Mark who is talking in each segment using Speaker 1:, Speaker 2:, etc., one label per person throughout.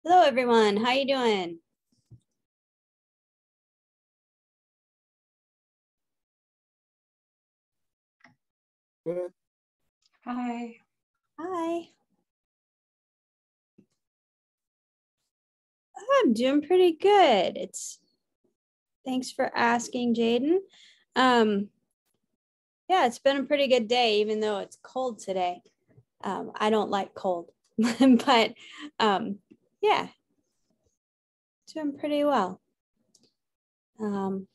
Speaker 1: Hello, everyone. How you doing?
Speaker 2: Good.
Speaker 3: Hi.
Speaker 1: Hi. I'm doing pretty good. Thanks for asking, Jaden. Yeah, it's been a pretty good day, even though it's cold today. I don't like cold, but yeah, doing pretty well. Does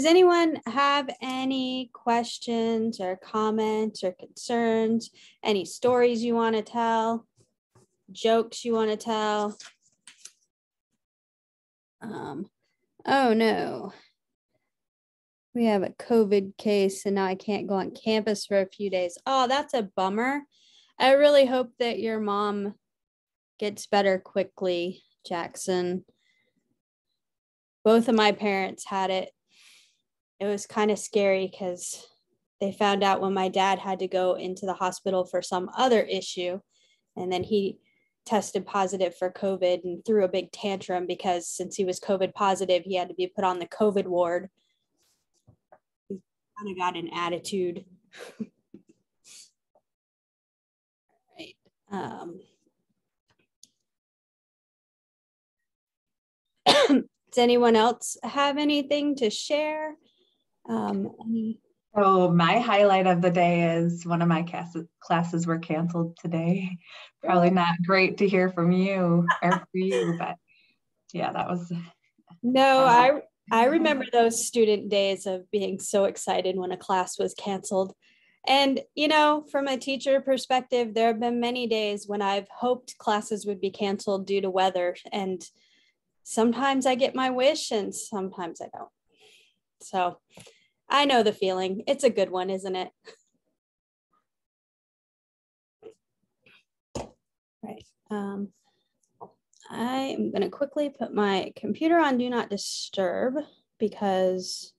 Speaker 1: anyone have any questions or comments or concerns? Any stories you want to tell? Jokes you want to tell? Oh no. We have a COVID case and now I can't go on campus for a few days. Oh, that's a bummer. I really hope that your mom gets better quickly, Jackson. Both of my parents had it. It was kind of scary because they found out when my dad had to go into the hospital for some other issue. And then he tested positive for COVID and threw a big tantrum because since he was COVID positive, he had to be put on the COVID ward. He kind of got an attitude. Right. Does anyone else have anything to share?
Speaker 3: So my highlight of the day is one of my classes were canceled today. Probably not great to hear from you or for you, but yeah, that was.
Speaker 1: No, I remember those student days of being so excited when a class was canceled. And, you know, from a teacher perspective, there have been many days when I've hoped classes would be canceled due to weather. And sometimes I get my wish and sometimes I don't. So I know the feeling. It's a good one, isn't it? Right. I am going to quickly put my computer on Do Not Disturb because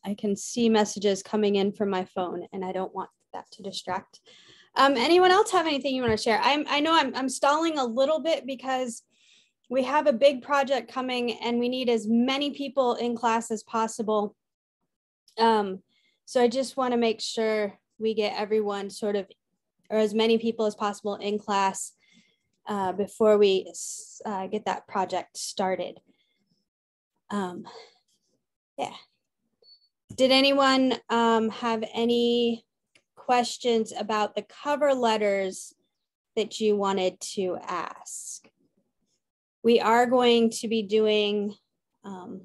Speaker 1: I can see messages coming in from my phone and I don't want that to distract. Anyone else have anything you want to share? I know I'm stalling a little bit because we have a big project coming and we need as many people in class as possible. So I just want to make sure we get everyone sort of, or as many people as possible in class before we get that project started. Yeah. Did anyone have any questions about the cover letters that you wanted to ask? We are going to be doing, sorry,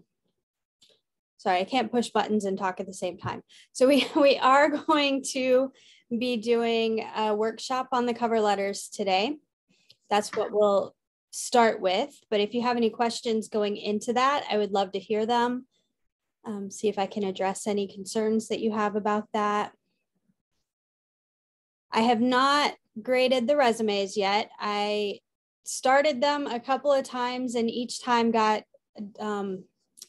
Speaker 1: I can't push buttons and talk at the same time. So we are going to be doing a workshop on the cover letters today. That's what we'll start with. But if you have any questions going into that, I would love to hear them. See if I can address any concerns that you have about that. I have not graded the resumes yet. I started them a couple of times and each time got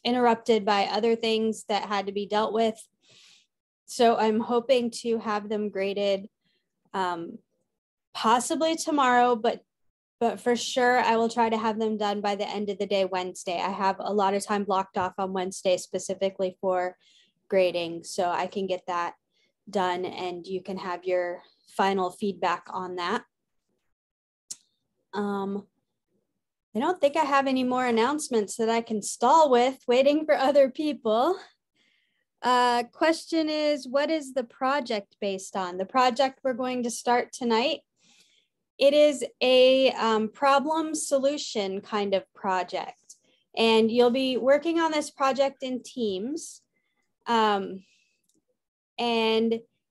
Speaker 1: interrupted by other things that had to be dealt with. So I'm hoping to have them graded possibly tomorrow, but for sure I will try to have them done by the end of the day, Wednesday. I have a lot of time blocked off on Wednesday specifically for grading, so I can get that done and you can have your final feedback on that. I don't think I have any more announcements that I can stall with, waiting for other people. Question is, what is the project based on? The project we're going to start tonight, it is a problem solution kind of project. And you'll be working on this project in teams. And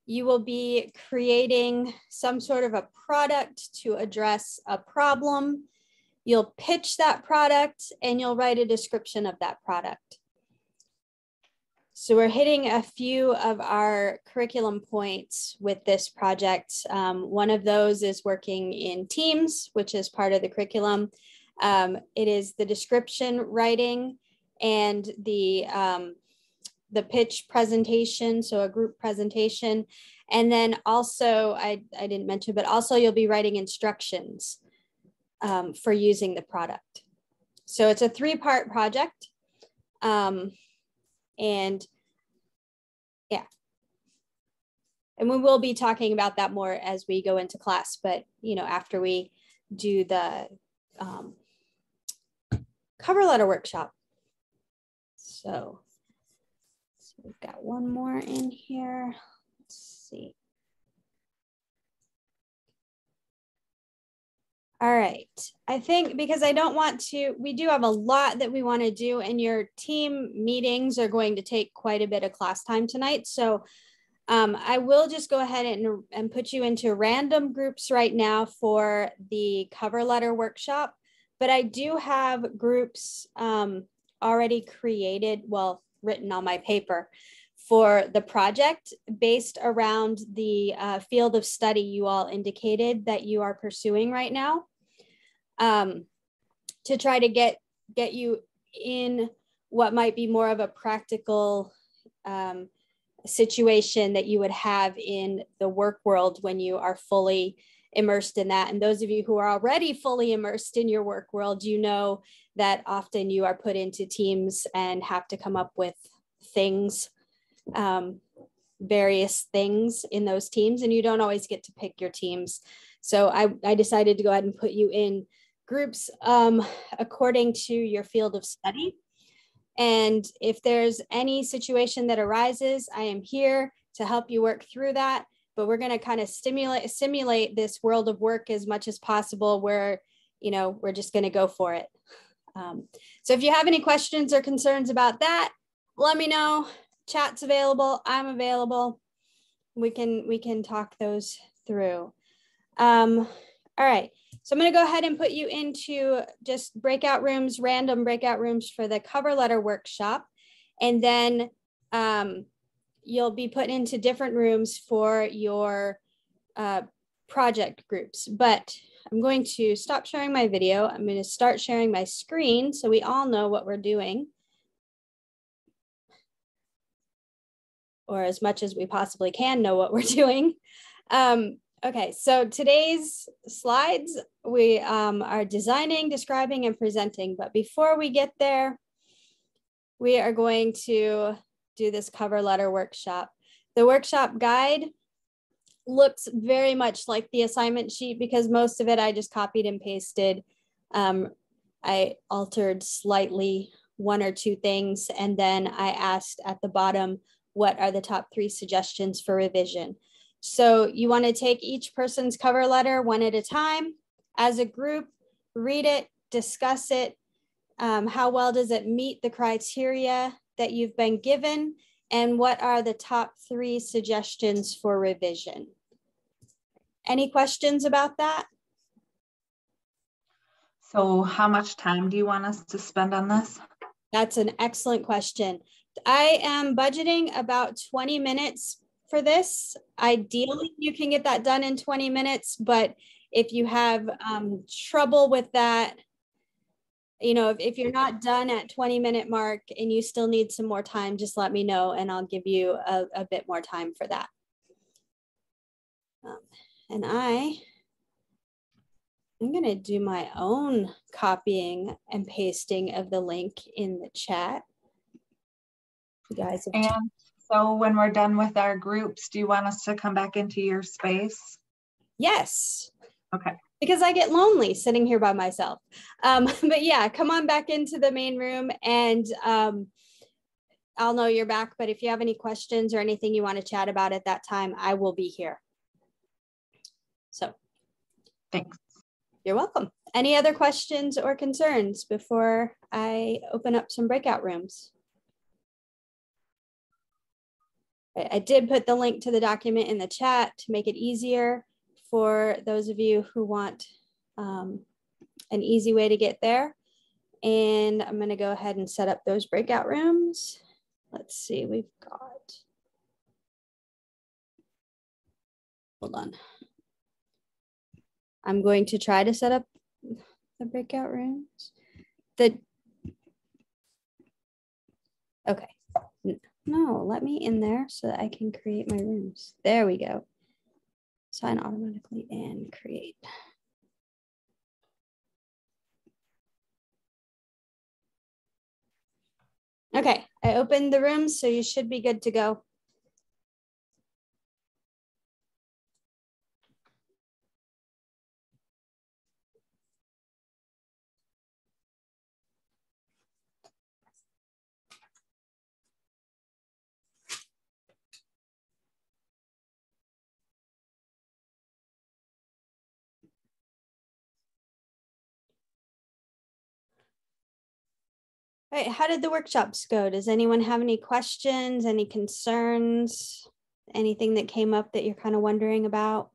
Speaker 1: you will be creating some sort of a product to address a problem. You'll pitch that product and you'll write a description of that product. So we're hitting a few of our curriculum points with this project. One of those is working in teams, which is part of the curriculum. It is the description writing and the pitch presentation, so a group presentation. And then also, I didn't mention, but also you'll be writing instructions for using the product. So it's a 3-part project. And yeah. And we will be talking about that more as we go into class, but you know, after we do the cover letter workshop. So we've got one more in here. Let's see. All right, I think because I don't want to, we do have a lot that we want to do, and your team meetings are going to take quite a bit of class time tonight. So I will just go ahead and put you into random groups right now for the cover letter workshop. But I do have groups already created, well, written on my paper for the project based around the field of study you all indicated that you are pursuing right now, to try to get you in what might be more of a practical situation that you would have in the work world when you are fully immersed in that. And those of you who are already fully immersed in your work world, you know that often you are put into teams and have to come up with things, various things in those teams, and you don't always get to pick your teams. So I decided to go ahead and put you in groups according to your field of study. And if there's any situation that arises, I am here to help you work through that. But we're going to kind of simulate this world of work as much as possible, where, you know, we're just going to go for it. So if you have any questions or concerns about that, let me know. Chat's available. I'm available. We can talk those through. All right. So I'm going to go ahead and put you into just breakout rooms, random breakout rooms for the cover letter workshop. And then you'll be put into different rooms for your project groups. But I'm going to stop sharing my video. I'm going to start sharing my screen so we all know what we're doing, or as much as we possibly can know what we're doing. Okay, so today's slides, we are designing, describing, and presenting. But before we get there, we are going to do this cover letter workshop. The workshop guide looks very much like the assignment sheet because most of it I just copied and pasted. I altered slightly 1 or 2 things, and then I asked at the bottom, what are the top 3 suggestions for revision? So you want to take each person's cover letter one at a time as a group, read it, discuss it. How well does it meet the criteria that you've been given? And what are the top 3 suggestions for revision? Any questions about that?
Speaker 3: So how much time do you want us to spend on this?
Speaker 1: That's an excellent question. I am budgeting about 20 minutes for this. Ideally, you can get that done in 20 minutes, but if you have trouble with that, you know, if you're not done at 20-minute mark and you still need some more time, just let me know and I'll give you a bit more time for that. And I'm going to do my own copying and pasting of the link in the chat. You guys have
Speaker 3: and so when we're done with our groups, do you want us to come back into your space?
Speaker 1: Yes.
Speaker 3: Okay.
Speaker 1: Because I get lonely sitting here by myself. But yeah, come on back into the main room and I'll know you're back. But if you have any questions or anything you want to chat about at that time, I will be here. So
Speaker 3: thanks.
Speaker 1: You're welcome. Any other questions or concerns before I open up some breakout rooms? I did put the link to the document in the chat to make it easier for those of you who want an easy way to get there. And I'm going to go ahead and set up those breakout rooms. Let's see, we've got, hold on. I'm going to try to set up the breakout rooms. Okay. No, let me in there so that I can create my rooms. There we go. Sign automatically and create. Okay, I opened the room, so you should be good to go. All right, how did the workshops go? Does anyone have any questions, any concerns, anything that came up that you're kind of wondering about?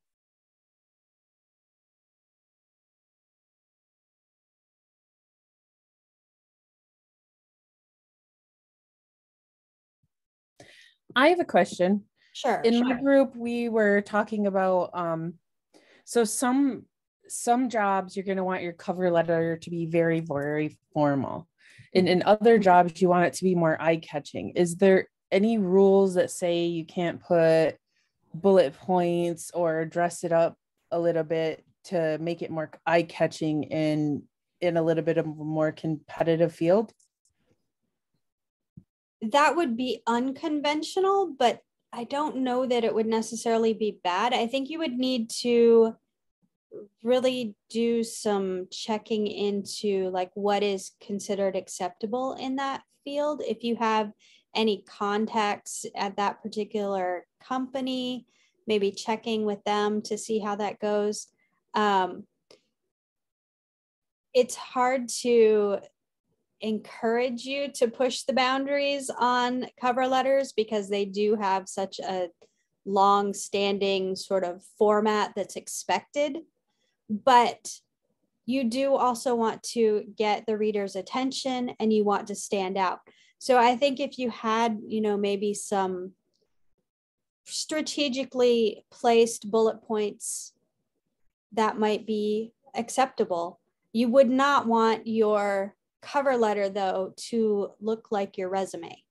Speaker 4: I have a question.
Speaker 1: Sure.
Speaker 4: In my group, we were talking about so some jobs you're going to want your cover letter to be very, very formal. And in other jobs, you want it to be more eye-catching. Is there any rules that say you can't put bullet points or dress it up a little bit to make it more eye-catching in a little bit of a more competitive field?
Speaker 1: That would be unconventional, but I don't know that it would necessarily be bad. I think you would need to really do some checking into like what is considered acceptable in that field. If you have any contacts at that particular company, maybe checking with them to see how that goes. It's hard to encourage you to push the boundaries on cover letters because they do have such a long-standing sort of format that's expected. But you do also want to get the reader's attention and you want to stand out. So I think if you had, maybe some strategically placed bullet points, that might be acceptable. You would not want your cover letter, though, to look like your resume.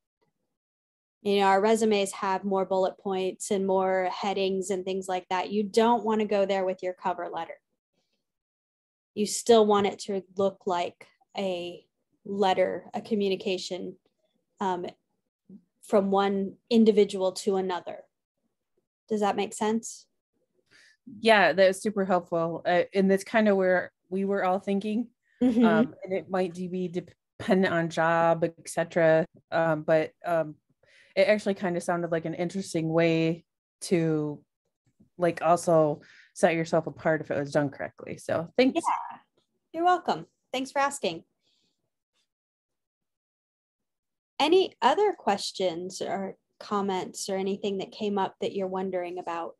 Speaker 1: Our resumes have more bullet points and more headings and things like that. You don't want to go there with your cover letter. You still want it to look like a letter, a communication from one individual to another. Does that make sense?
Speaker 4: Yeah, that's super helpful. And that's kind of where we were all thinking.
Speaker 1: Mm-hmm.
Speaker 4: And it might be dependent on job, etc. But it actually kind of sounded like an interesting way to like also set yourself apart if it was done correctly. So thanks.
Speaker 1: Yeah, you're welcome. Thanks for asking. Any other questions or comments or anything that came up that you're wondering about?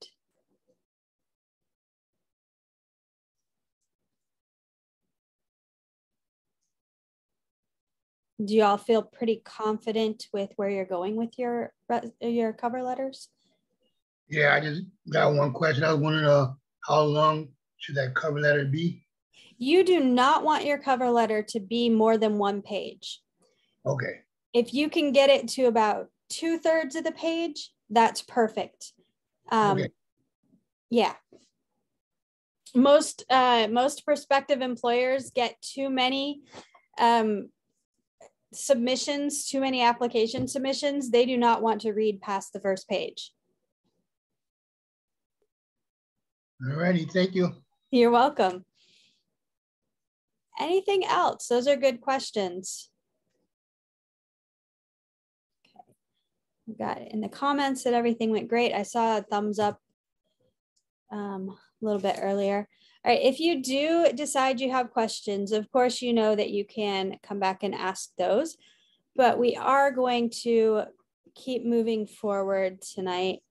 Speaker 1: Do you all feel pretty confident with where you're going with your cover letters?
Speaker 2: Yeah, I just got one question. I was wondering how long should that cover letter be?
Speaker 1: You do not want your cover letter to be more than 1 page.
Speaker 2: Okay.
Speaker 1: If you can get it to about 2/3 of the page, that's perfect.
Speaker 2: Okay.
Speaker 1: Yeah. Most prospective employers get too many submissions, too many application submissions. They do not want to read past the first page.
Speaker 2: All righty. Thank you.
Speaker 1: You're welcome. Anything else? Those are good questions. Okay. We got it in the comments that everything went great. I saw a thumbs up a little bit earlier. All right, if you do decide you have questions, of course, you know that you can come back and ask those, but we are going to keep moving forward tonight.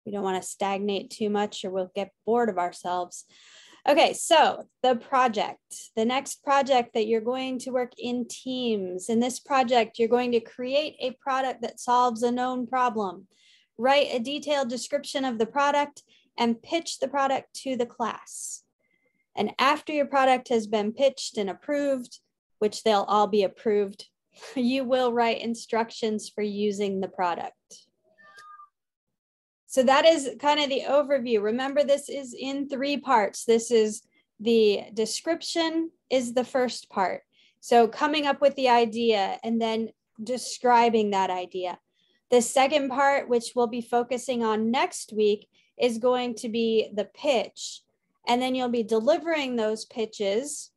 Speaker 1: We don't want to stagnate too much or we'll get bored of ourselves. Okay, so the next project that you're going to work in teams. In this project, you're going to create a product that solves a known problem. Write a detailed description of the product and pitch the product to the class. And after your product has been pitched and approved, which they'll all be approved, you will write instructions for using the product. So that is kind of the overview. Remember, this is in 3 parts. This is the description is the first part. So coming up with the idea and then describing that idea. The second part, which we'll be focusing on next week, is going to be the pitch. And then you'll be delivering those pitches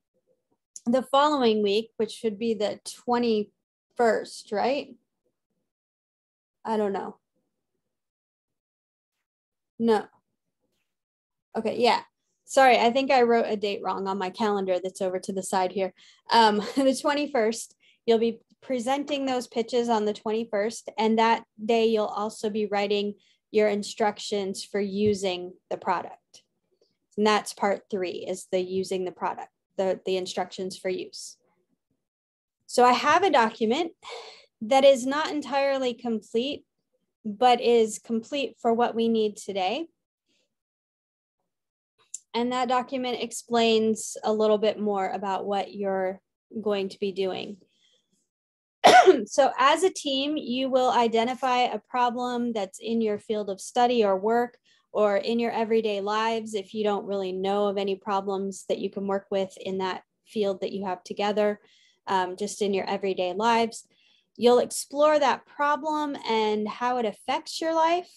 Speaker 1: the following week, which should be the 21st, right? I don't know. No. Okay, yeah. Sorry, I think I wrote a date wrong on my calendar that's over to the side here. The 21st, you'll be presenting those pitches on the 21st, and that day you'll also be writing your instructions for using the product. And that's part 3, is the using the product, the instructions for use. So I have a document that is not entirely complete, but is complete for what we need today. And that document explains a little bit more about what you're going to be doing. So as a team, you will identify a problem that's in your field of study or work, or in your everyday lives if you don't really know of any problems that you can work with in that field that you have together, just in your everyday lives. You'll explore that problem and how it affects your life.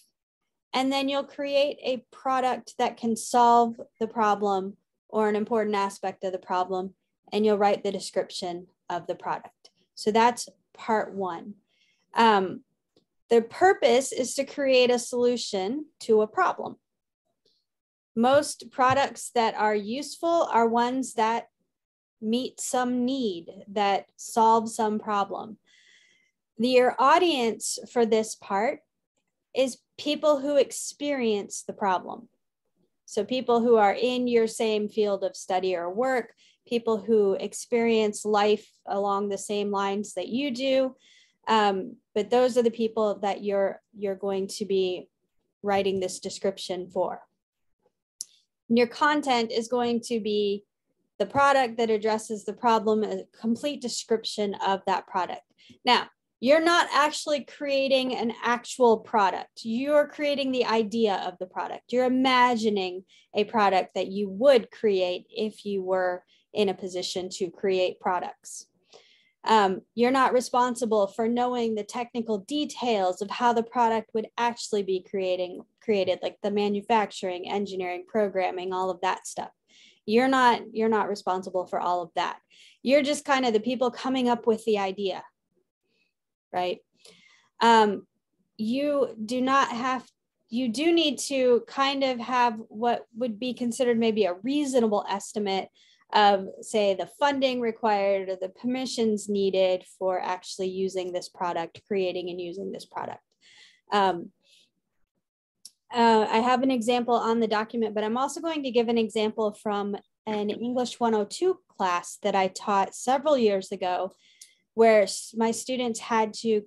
Speaker 1: And then you'll create a product that can solve the problem or an important aspect of the problem, and you'll write the description of the product. So that's part 1. The purpose is to create a solution to a problem. Most products that are useful are ones that meet some need, that solve some problem. Your audience for this part is people who experience the problem. So people who are in your same field of study or work, people who experience life along the same lines that you do. But those are the people that you're going to be writing this description for. And your content is going to be the product that addresses the problem, a complete description of that product. Now, you're not actually creating an actual product. You're creating the idea of the product. You're imagining a product that you would create if you were in a position to create products. You're not responsible for knowing the technical details of how the product would actually be created, like the manufacturing, engineering, programming, all of that stuff. You're not responsible for all of that. You're just kind of the people coming up with the idea, right? You do need to kind of have what would be considered maybe a reasonable estimate of, say, the funding required or the permissions needed for actually using this product, creating and using this product. I have an example on the document, but I'm also going to give an example from an English 102 class that I taught several years ago, where my students had to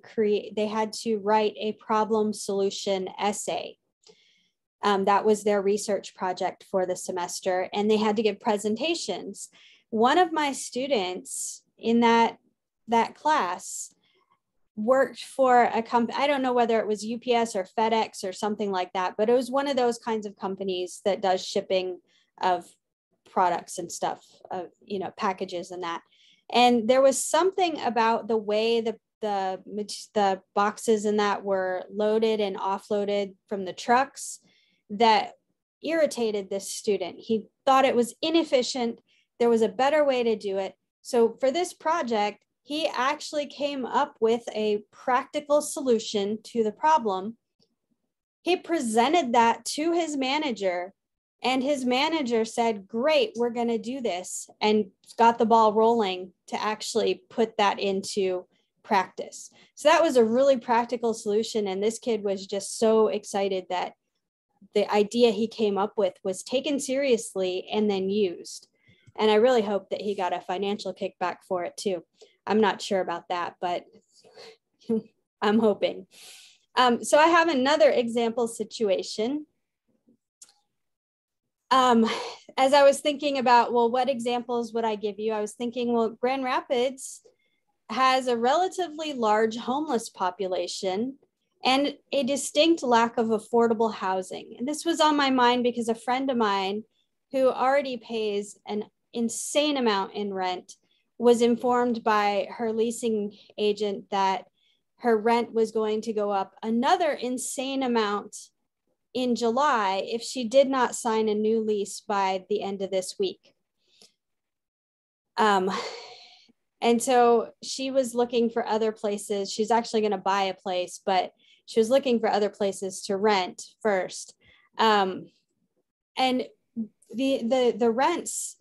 Speaker 1: write a problem solution essay. That was their research project for the semester, and they had to give presentations. One of my students in that class worked for a company. I don't know whether it was UPS or FedEx or something like that, but it was one of those kinds of companies that does shipping of products and stuff, packages and that. And there was something about the way the boxes and that were loaded and offloaded from the trucks that irritated this student. He thought it was inefficient. There was a better way to do it. So for this project, he actually came up with a practical solution to the problem. He presented that to his manager, and his manager said, "Great, we're going to do this," and got the ball rolling to actually put that into practice. So that was a really practical solution. And this kid was just so excited that the idea he came up with was taken seriously and then used. And I really hope that he got a financial kickback for it too. I'm not sure about that, but I'm hoping. So I have another example situation. As I was thinking about, well, what examples would I give you? I was thinking, well, Grand Rapids has a relatively large homeless population and a distinct lack of affordable housing. And this was on my mind because a friend of mine who already pays an insane amount in rent was informed by her leasing agent that her rent was going to go up another insane amount in July if she did not sign a new lease by the end of this week. And so she was looking for other places. She's actually going to buy a place, but she was looking for other places to rent first. And the rents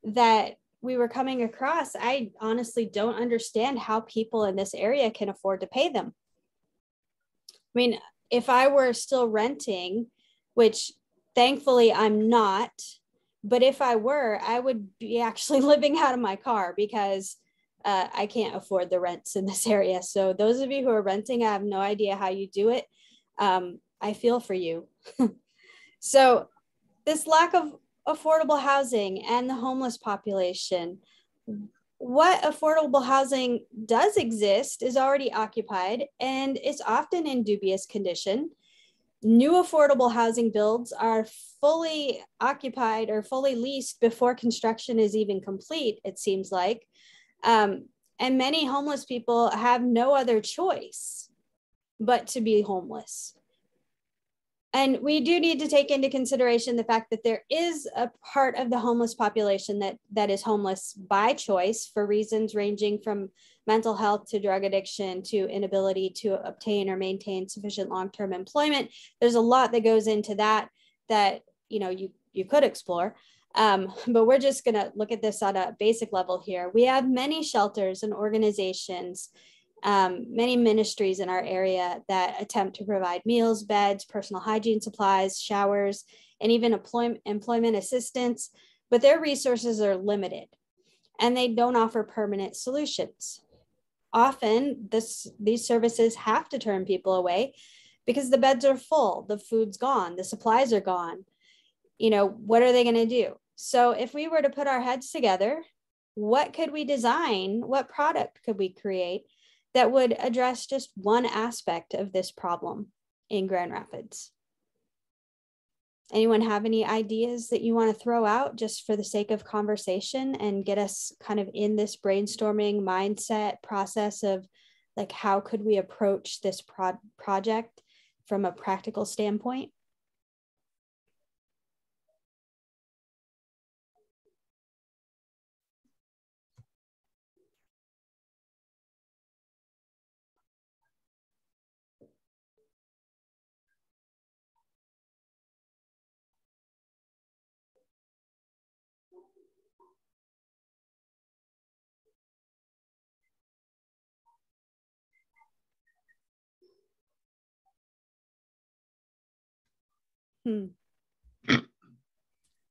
Speaker 1: that we were coming across, I honestly don't understand how people in this area can afford to pay them. I mean, if I were still renting, which thankfully I'm not, but if I were, I would be actually living out of my car because I can't afford the rents in this area. So those of you who are renting, I have no idea how you do it. I feel for you. So this lack of affordable housing and the homeless population, what affordable housing does exist is already occupied and it's often in dubious condition. New affordable housing builds are fully occupied or fully leased before construction is even complete, it seems like. And many homeless people have no other choice but to be homeless. And we do need to take into consideration the fact that there is a part of the homeless population that is homeless by choice for reasons ranging from mental health to drug addiction to inability to obtain or maintain sufficient long-term employment. There's a lot that goes into that you could explore. But we're just going to look at this on a basic level here. We have many shelters and organizations, many ministries in our area that attempt to provide meals, beds, personal hygiene supplies, showers, and even employment assistance, but their resources are limited and they don't offer permanent solutions. Often these services have to turn people away because the beds are full, the food's gone, the supplies are gone. What are they going to do? So if we were to put our heads together, what could we design? What product could we create that would address just one aspect of this problem in Grand Rapids? Anyone have any ideas that you want to throw out just for the sake of conversation and get us kind of in this brainstorming mindset process of like, how could we approach this project from a practical standpoint?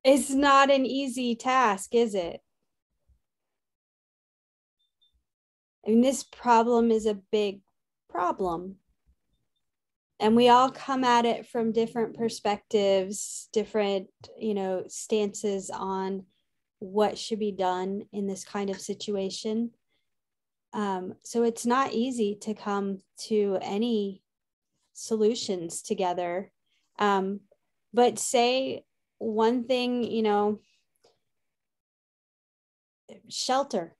Speaker 1: It's not an easy task, is it? I mean, this problem is a big problem. And we all come at it from different perspectives, different, stances on what should be done in this kind of situation. So it's not easy to come to any solutions together. But say one thing, shelter.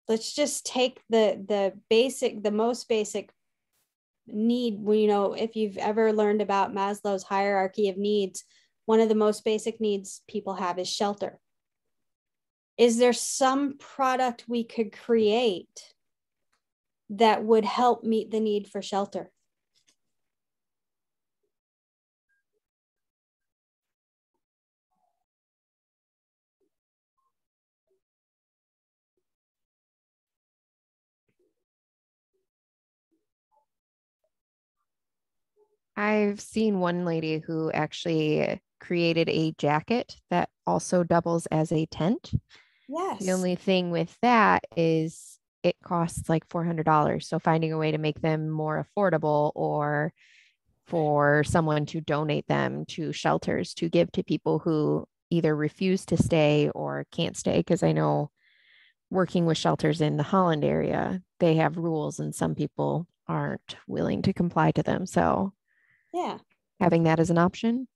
Speaker 1: Let's just take the most basic need. If you've ever learned about Maslow's hierarchy of needs, one of the most basic needs people have is shelter. Is there some product we could create that would help meet the need for shelter?
Speaker 5: I've seen one lady who actually created a jacket that also doubles as a tent.
Speaker 1: Yes.
Speaker 5: The only thing with that is it costs like $400. So finding a way to make them more affordable or for someone to donate them to shelters to give to people who either refuse to stay or can't stay. Because I know working with shelters in the Holland area, they have rules and some people aren't willing to comply to them. So
Speaker 1: yeah,
Speaker 5: having that as an option.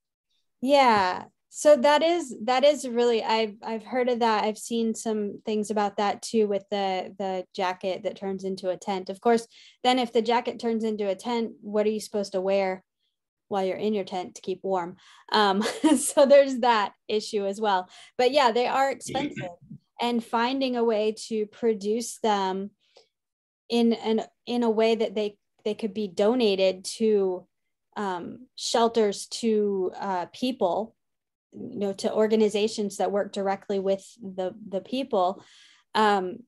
Speaker 1: Yeah. So that is really, I've heard of that. I've seen some things about that too, with the jacket that turns into a tent. Of course, then if the jacket turns into a tent, what are you supposed to wear while you're in your tent to keep warm? So there's that issue as well. But yeah, they are expensive, and finding a way to produce them in a way that they could be donated to shelters, to people, you know, to organizations that work directly with the people, you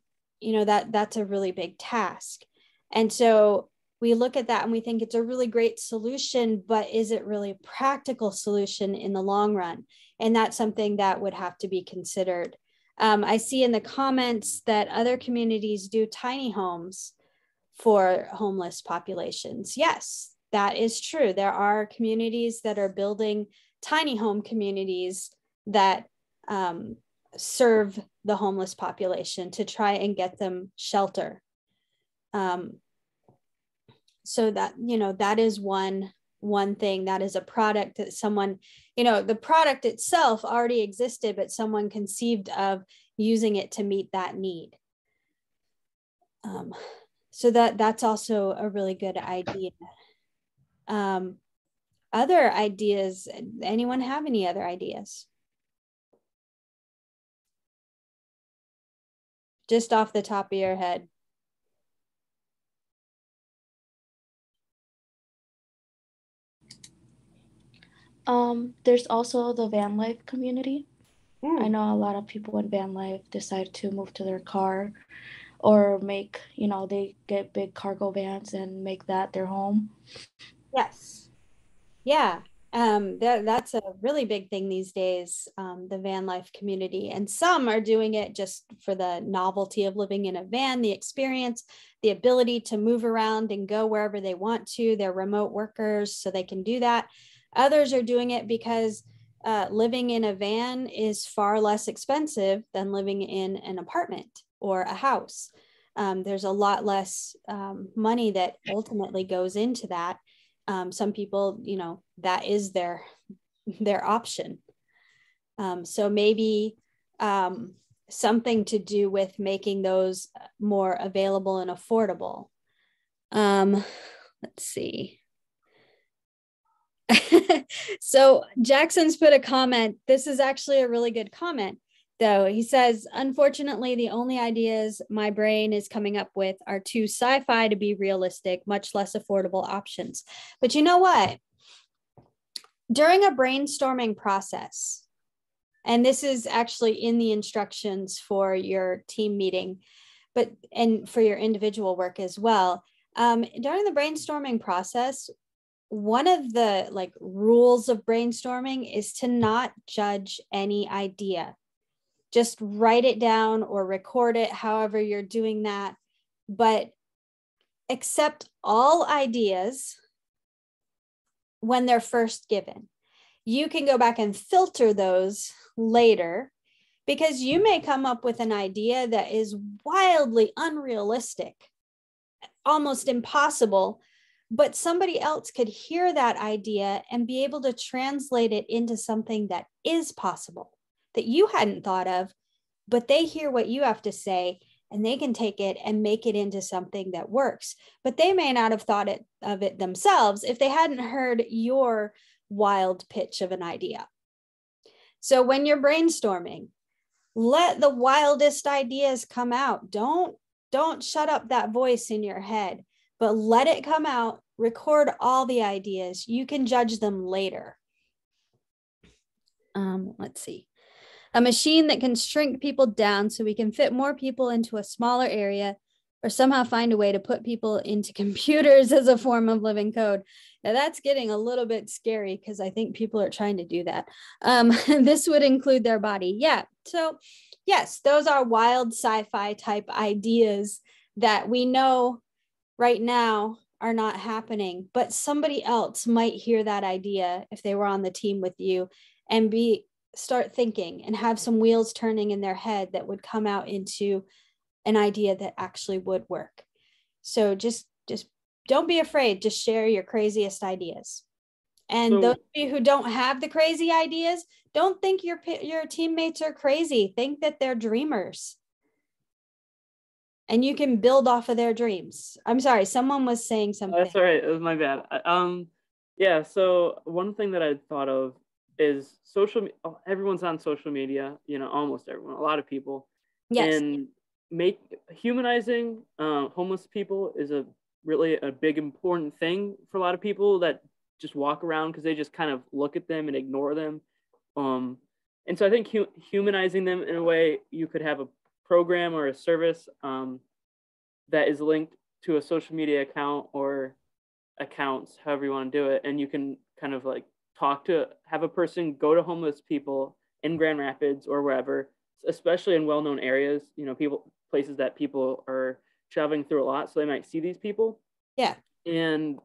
Speaker 1: know, that's a really big task. And so we look at that and we think it's a really great solution, but is it really a practical solution in the long run? And that's something that would have to be considered. I see in the comments that other communities do tiny homes for homeless populations. Yes, that is true. There are communities that are building tiny home communities that serve the homeless population to try and get them shelter. So that, you know, that is one thing. That is a product that someone, you know, the product itself already existed, but someone conceived of using it to meet that need. So that's also a really good idea. Other ideas, anyone have any other ideas? Just off the top of your head.
Speaker 6: There's also the van life community. I know a lot of people in van life decide to move to their car, or make, you know, they get big cargo vans and make that their home.
Speaker 1: Yes. Yeah. That's a really big thing these days, the van life community. And some are doing it just for the novelty of living in a van, the experience, the ability to move around and go wherever they want to. They're remote workers, so they can do that. Others are doing it because living in a van is far less expensive than living in an apartment or a house. There's a lot less money that ultimately goes into that. Some people, you know, that is their option. So maybe something to do with making those more available and affordable. Let's see. So Jackson's put a comment. This is actually a really good comment, though. He says, unfortunately, the only ideas my brain is coming up with are too sci-fi to be realistic, much less affordable options. But you know what? During a brainstorming process, and this is actually in the instructions for your team meeting, and for your individual work as well, during the brainstorming process, one of the rules of brainstorming is to not judge any idea. Just write it down or record it, however you're doing that, but accept all ideas when they're first given. You can go back and filter those later, because you may come up with an idea that is wildly unrealistic, almost impossible, but somebody else could hear that idea and be able to translate it into something that is possible, that you hadn't thought of, but they hear what you have to say and they can take it and make it into something that works. But they may not have thought of it themselves if they hadn't heard your wild pitch of an idea. So when you're brainstorming, let the wildest ideas come out. Don't shut up that voice in your head, but let it come out. Record all the ideas. You can judge them later. Let's see. A machine that can shrink people down so we can fit more people into a smaller area, or somehow find a way to put people into computers as a form of living code. Now that's getting a little bit scary, because I think people are trying to do that. This would include their body. Yeah. So yes, those are wild sci-fi type ideas that we know right now are not happening, but somebody else might hear that idea if they were on the team with you and start thinking and have some wheels turning in their head that would come out into an idea that actually would work. So just don't be afraid to share your craziest ideas. And those of you who don't have the crazy ideas, don't think your teammates are crazy. Think that they're dreamers. And you can build off of their dreams. I'm sorry, someone was saying something.
Speaker 7: That's all right. It was my bad. Yeah. So one thing that I thought of is everyone's on social media. You know, almost everyone. A lot of people.
Speaker 1: Yes.
Speaker 7: And humanizing homeless people is really a big important thing for a lot of people that just walk around because they just kind of look at them and ignore them. And so I think humanizing them in a way, you could have a program or a service that is linked to a social media account or accounts, however you want to do it. And you can kind of like have a person go to homeless people in Grand Rapids or wherever, especially in well-known areas, you know, places that people are traveling through a lot. So they might see these people.
Speaker 1: Yeah.
Speaker 7: And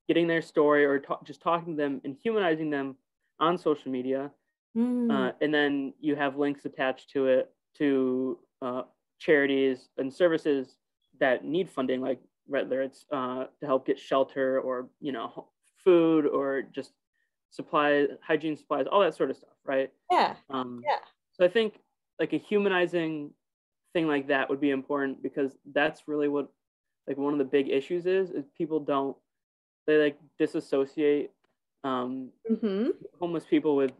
Speaker 7: getting their story or just talking to them and humanizing them on social media. And then you have links attached to it to charities and services that need funding, like whether it's to help get shelter or, you know, food or just hygiene supplies, all that sort of stuff, right?
Speaker 1: Yeah.
Speaker 7: So I think like a humanizing thing like that would be important, because that's really what like one of the big issues is people they like disassociate homeless people with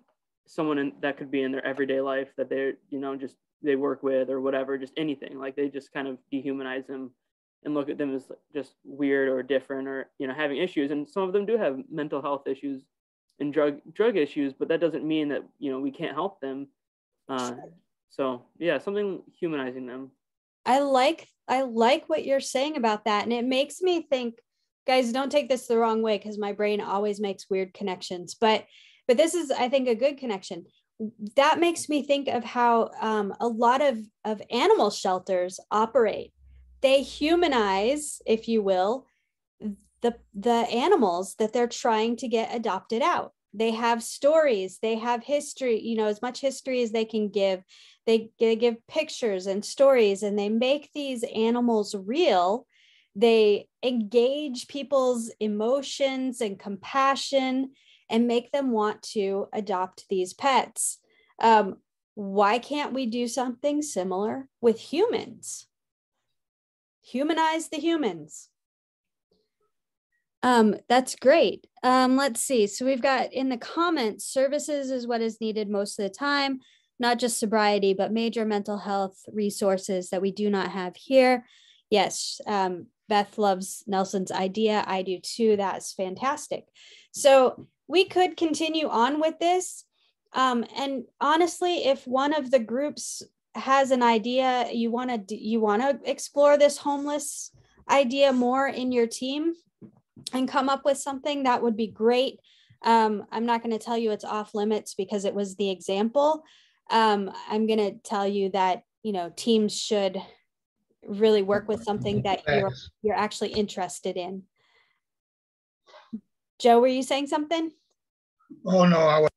Speaker 7: someone that could be in their everyday life that they're, you know, just they work with or whatever, just anything. Like they just kind of dehumanize them and look at them as just weird or different or, you know, having issues. And some of them do have mental health issues and drug issues, but that doesn't mean that, you know, we can't help them. So yeah, something humanizing them.
Speaker 1: I like what you're saying about that. And it makes me think, guys, don't take this the wrong way, because my brain always makes weird connections, but this is, I think, a good connection. That makes me think of how a lot of animal shelters operate. They humanize, if you will, the animals that they're trying to get adopted out. They have stories, they have history, you know, as much history as they can give. They give pictures and stories, and they make these animals real. They engage people's emotions and compassion and make them want to adopt these pets. Why can't we do something similar with humans? Humanize the humans. That's great. Let's see. So we've got in the comments, services is what is needed most of the time, not just sobriety, but major mental health resources that we do not have here. Yes. Beth loves Nelson's idea. I do too. That's fantastic. So we could continue on with this. And honestly, if one of the groups has an idea, you want to explore this homeless idea more in your team and come up with something, that would be great. I'm not going to tell you it's off limits because it was the example. I'm going to tell you that, you know, teams should really work with something that you're actually interested in. Joe, were you saying something?
Speaker 2: Oh, no, I was.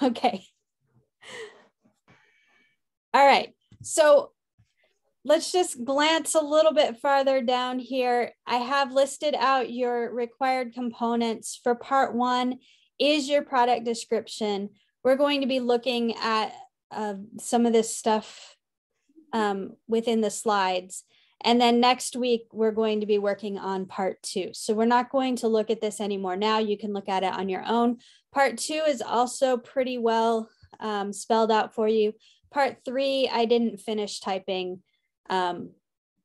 Speaker 1: Okay. All right. So let's just glance a little bit farther down here. I have listed out your required components. For part 1 is your product description. We're going to be looking at some of this stuff within the slides. And then next week, we're going to be working on part 2. So we're not going to look at this anymore now. You can look at it on your own. Part 2 is also pretty well spelled out for you. Part 3, I didn't finish typing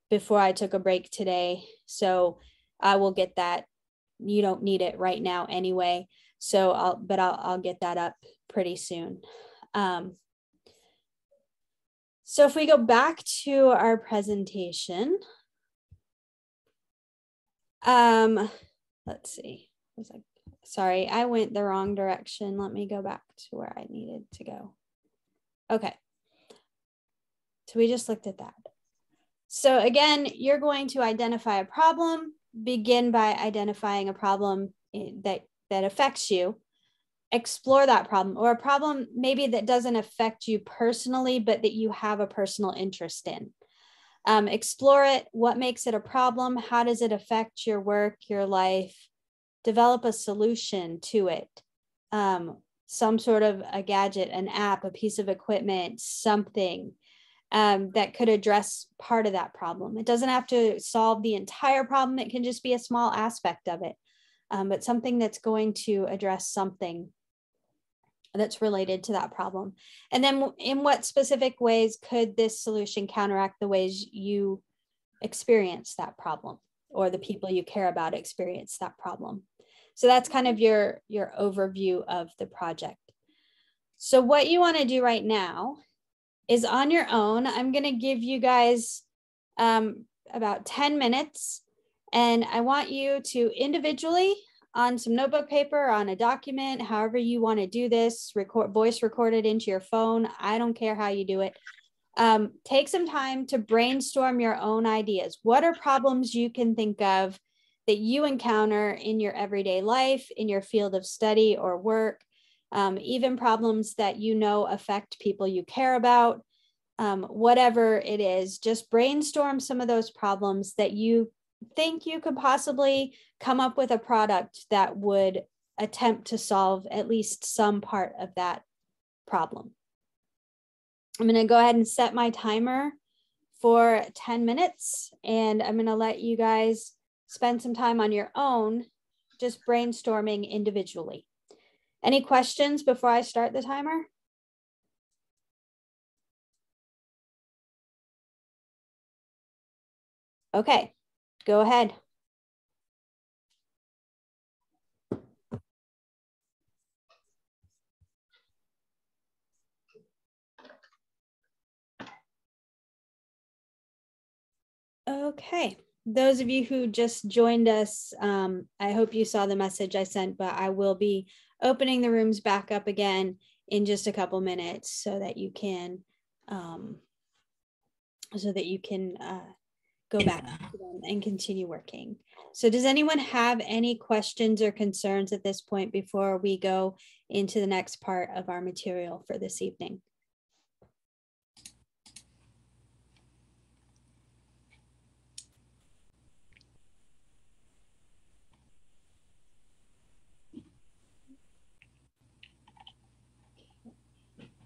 Speaker 1: before I took a break today. So I will get that. You don't need it right now anyway. So I'll get that up pretty soon. So if we go back to our presentation, let's see. Sorry, I went the wrong direction. Let me go back to where I needed to go. Okay. So we just looked at that. So again, you're going to identify a problem, begin by identifying a problem that affects you, explore that problem, or a problem maybe that doesn't affect you personally, but that you have a personal interest in. Explore it. What makes it a problem? How does it affect your work, your life, develop a solution to it. Some sort of a gadget, an app, a piece of equipment, something that could address part of that problem. It doesn't have to solve the entire problem. It can just be a small aspect of it, but something that's going to address something that's related to that problem. And then in what specific ways could this solution counteract the ways you experience that problem, or the people you care about experience that problem? So that's kind of your overview of the project. So what you want to do right now is, on your own, I'm going to give you guys about 10 minutes, and I want you to individually, on some notebook paper, on a document, however you want to do this, voice record it into your phone. I don't care how you do it. Take some time to brainstorm your own ideas. What are problems you can think of that you encounter in your everyday life, in your field of study or work, even problems that you know affect people you care about, whatever it is. Just brainstorm some of those problems that you think you could possibly come up with a product that would attempt to solve at least some part of that problem. I'm going to go ahead and set my timer for 10 minutes, and I'm going to let you guys spend some time on your own, just brainstorming individually. Any questions before I start the timer? Okay, go ahead. Okay, those of you who just joined us, I hope you saw the message I sent, but I will be opening the rooms back up again in just a couple minutes so that you can go back to them and continue working. So does anyone have any questions or concerns at this point before we go into the next part of our material for this evening?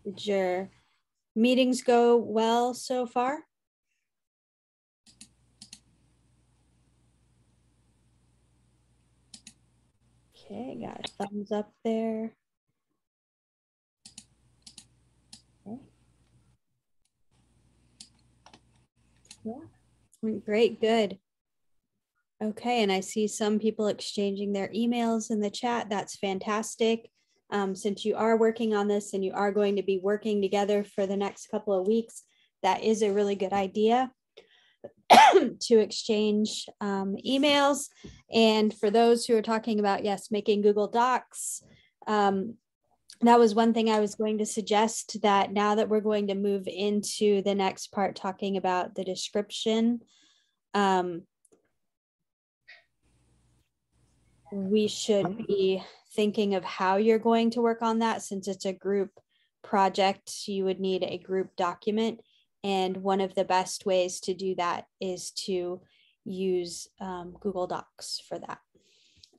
Speaker 1: Did your meetings go well so far? Okay, got a thumbs up there. Okay. Yeah, great, good. Okay, and I see some people exchanging their emails in the chat. That's fantastic. Since you are working on this and you are going to be working together for the next couple of weeks, that is a really good idea to exchange emails. And for those who are talking about, yes, making Google Docs, that was one thing I was going to suggest, that now that we're going to move into the next part talking about the description, we should be thinking of how you're going to work on that. Since it's a group project, you would need a group document. And one of the best ways to do that is to use Google Docs for that.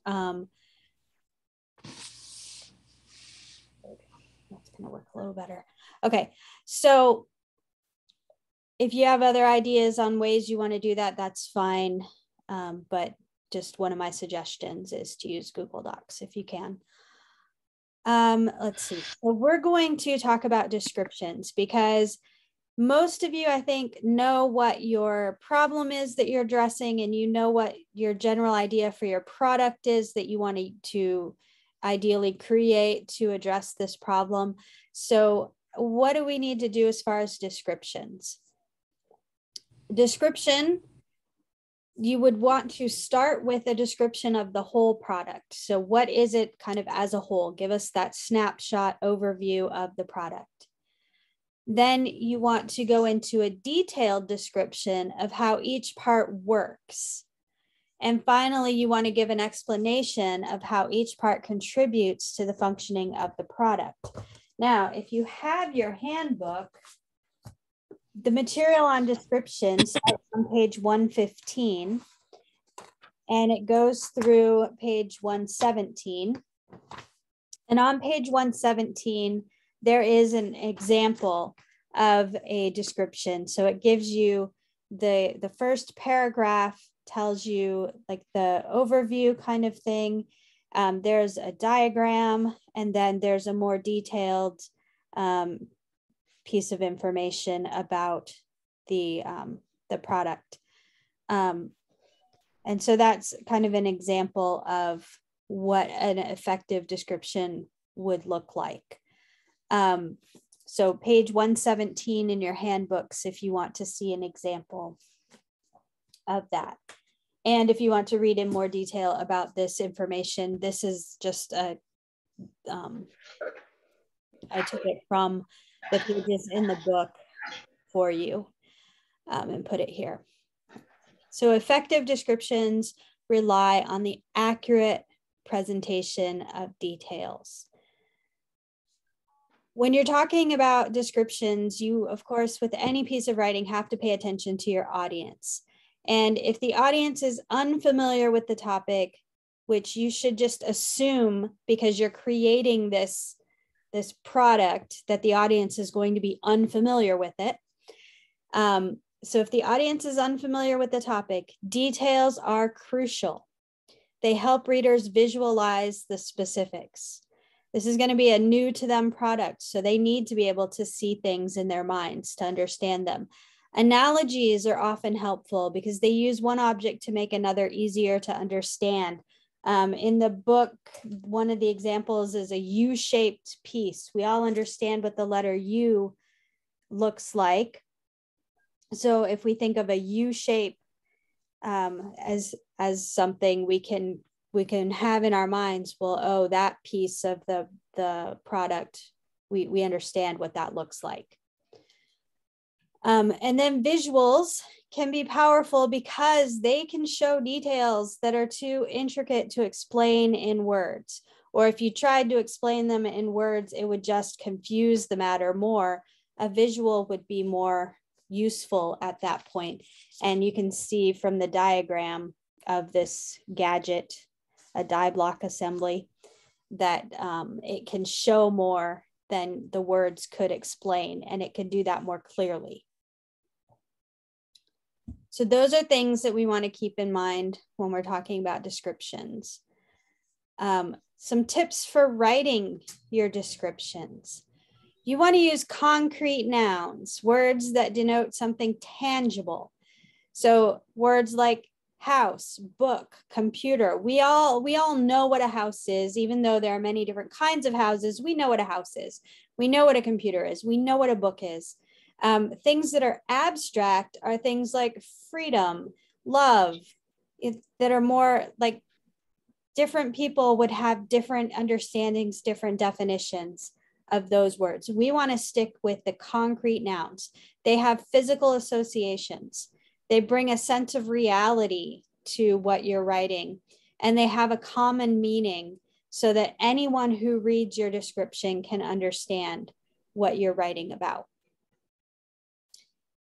Speaker 1: That's going to work a little better. Okay, so if you have other ideas on ways you want to do that, that's fine. But just one of my suggestions is to use Google Docs if you can. Let's see. So we're going to talk about descriptions, because most of you, I think, know what your problem is that you're addressing, and you know what your general idea for your product is that you want to ideally create to address this problem. So what do we need to do as far as descriptions? Description, you would want to start with a description of the whole product. So what is it kind of as a whole? Give us that snapshot overview of the product. Then you want to go into a detailed description of how each part works. And finally, you want to give an explanation of how each part contributes to the functioning of the product. Now, if you have your handbook, the material on description starts on page 115. and it goes through page 117. And on page 117, there is an example of a description. So it gives you the first paragraph, tells you like the overview kind of thing. There's a diagram, and then there's a more detailed piece of information about the product. And so that's kind of an example of what an effective description would look like. So page 117 in your handbooks, if you want to see an example of that. And if you want to read in more detail about this information, this is just I took it from the pages in the book for you and put it here. So effective descriptions rely on the accurate presentation of details. When you're talking about descriptions, you, of course, with any piece of writing, have to pay attention to your audience. And if the audience is unfamiliar with the topic, which you should just assume because you're creating this product, that the audience is going to be unfamiliar with it. So if the audience is unfamiliar with the topic, details are crucial. They help readers visualize the specifics. This is going to be a new to them product, so they need to be able to see things in their minds to understand them. Analogies are often helpful because they use one object to make another easier to understand. In the book, one of the examples is a U-shaped piece. We all understand what the letter U looks like. So if we think of a U shape as something we can have in our minds, well, oh, that piece of the product, we understand what that looks like. And then visuals can be powerful because they can show details that are too intricate to explain in words. Or if you tried to explain them in words, it would just confuse the matter more. A visual would be more useful at that point. And you can see from the diagram of this gadget, a die block assembly, that it can show more than the words could explain, and it can do that more clearly. So those are things that we want to keep in mind when we're talking about descriptions. Some tips for writing your descriptions. You want to use concrete nouns, words that denote something tangible. So words like house, book, computer. We all know what a house is, even though there are many different kinds of houses. We know what a house is. We know what a computer is. We know what a book is. Things that are abstract are things like freedom, love, that are more like different people would have different understandings, different definitions of those words. We want to stick with the concrete nouns. They have physical associations. They bring a sense of reality to what you're writing, and they have a common meaning so that anyone who reads your description can understand what you're writing about.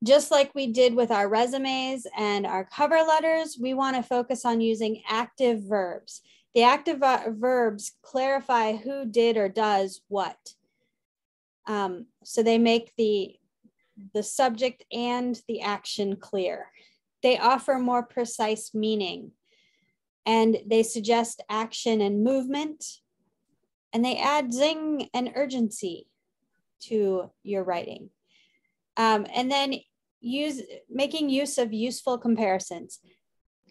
Speaker 1: Just like we did with our resumes and our cover letters, we want to focus on using active verbs. The active verbs clarify who did or does what. So they make the subject and the action clear. They offer more precise meaning, and they suggest action and movement, and they add zing and urgency to your writing. And then making use of useful comparisons.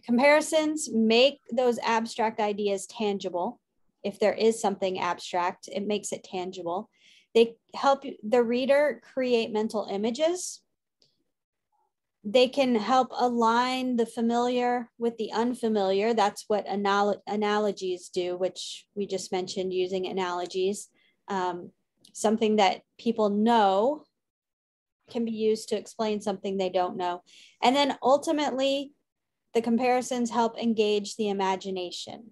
Speaker 1: Comparisons make those abstract ideas tangible. If there is something abstract, it makes it tangible. They help the reader create mental images. They can help align the familiar with the unfamiliar. That's what analogies do, which we just mentioned, using analogies. Something that people know can be used to explain something they don't know. And then ultimately, the comparisons help engage the imagination.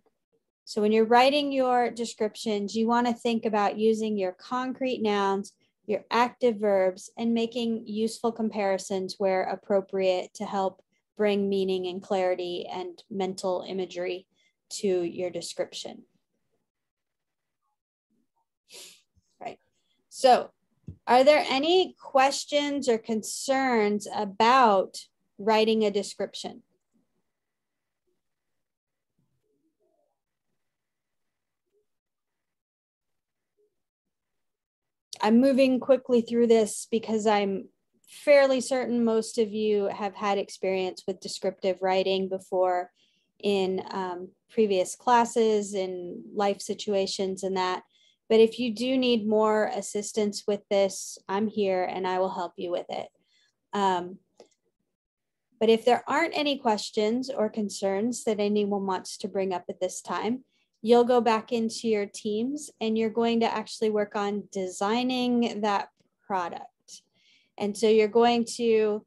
Speaker 1: So when you're writing your descriptions, you want to think about using your concrete nouns, your active verbs, and making useful comparisons where appropriate to help bring meaning and clarity and mental imagery to your description. Right. So are there any questions or concerns about writing a description? I'm moving quickly through this because I'm fairly certain most of you have had experience with descriptive writing before in previous classes, in life situations and that. But if you do need more assistance with this, I'm here and I will help you with it. But if there aren't any questions or concerns that anyone wants to bring up at this time, you'll go back into your teams and you're going to actually work on designing that product. And so you're going to